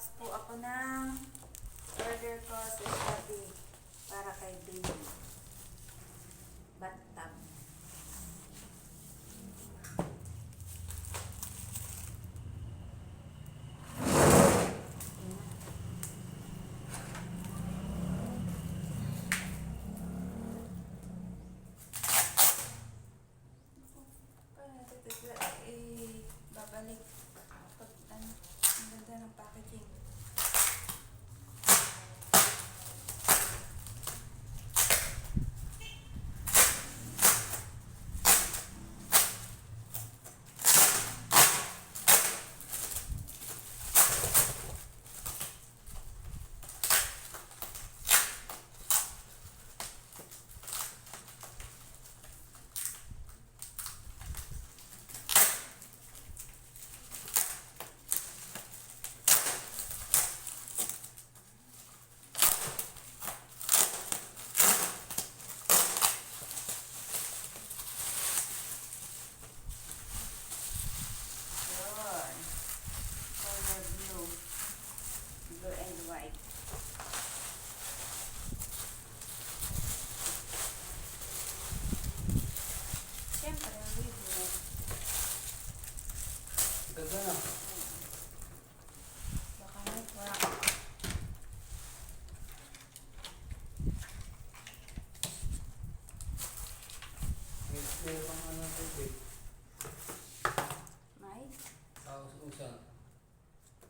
Nag-box po ako ng order ko sa Shopee para kay baby. Bathtub. Babalik pag ang ganda ng packaging. Ganda na. Baka nagwa. May pang ano tubig. May? Tapos usan.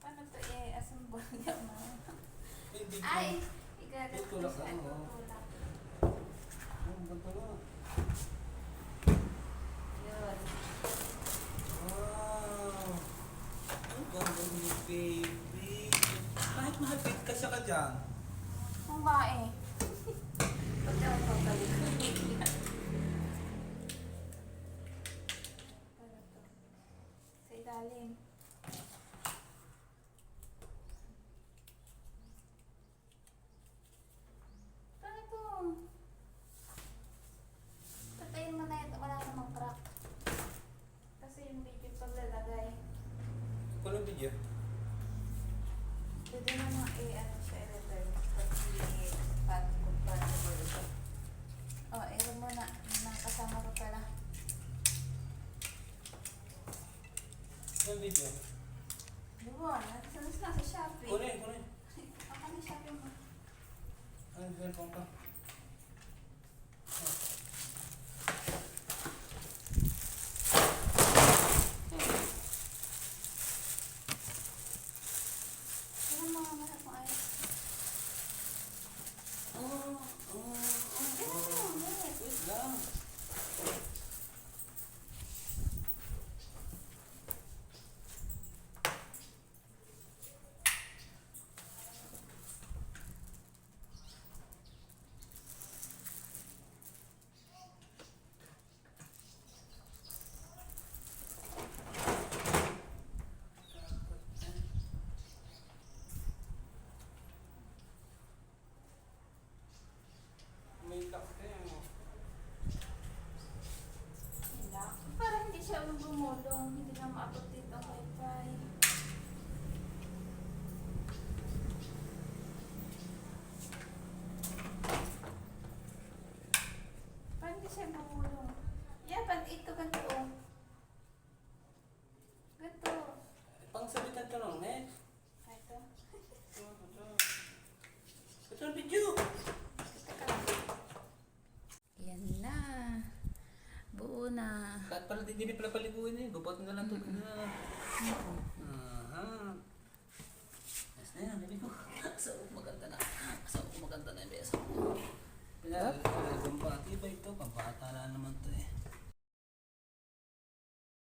Paano to assemble niya mo? Hindi ko. Ay! Igagat ko Tutulak siya. lang, oh. Tutulak. Ganda na. Yun. Wow! Ang ganda ni baby. Kahit mahapit ka siya ka dyan. Kung ba eh. Ba't ako pabalik? Para to. Sa ilalim. Para to. Patayin mo na yun. Wala namang crack. Kasi yung video paglalagay. Kulang video. Pwede naman ano siya i-return pag hindi compatible ito. Oh, i-room mo na. Nakasama ko pala. Kulang video. Diba? Nasa sa Shopee. Kunin, kunin. Ako na Shopee mo. Ano yung cellphone ka? Ano mga mahal mo ay? Wait lang. May lock kayo. Lock. Para hindi siya bumulong. Hindi na maabot dito ang wifi. Para hindi siya bumulong. Yeah, ito ganito. Ganito. Pang sabitan ka lang, eh. Ito. Ito ang video. Teka lang. Yan na. Buo na. Kahit pala hindi pala paliguin eh. Bubot na lang tubig na.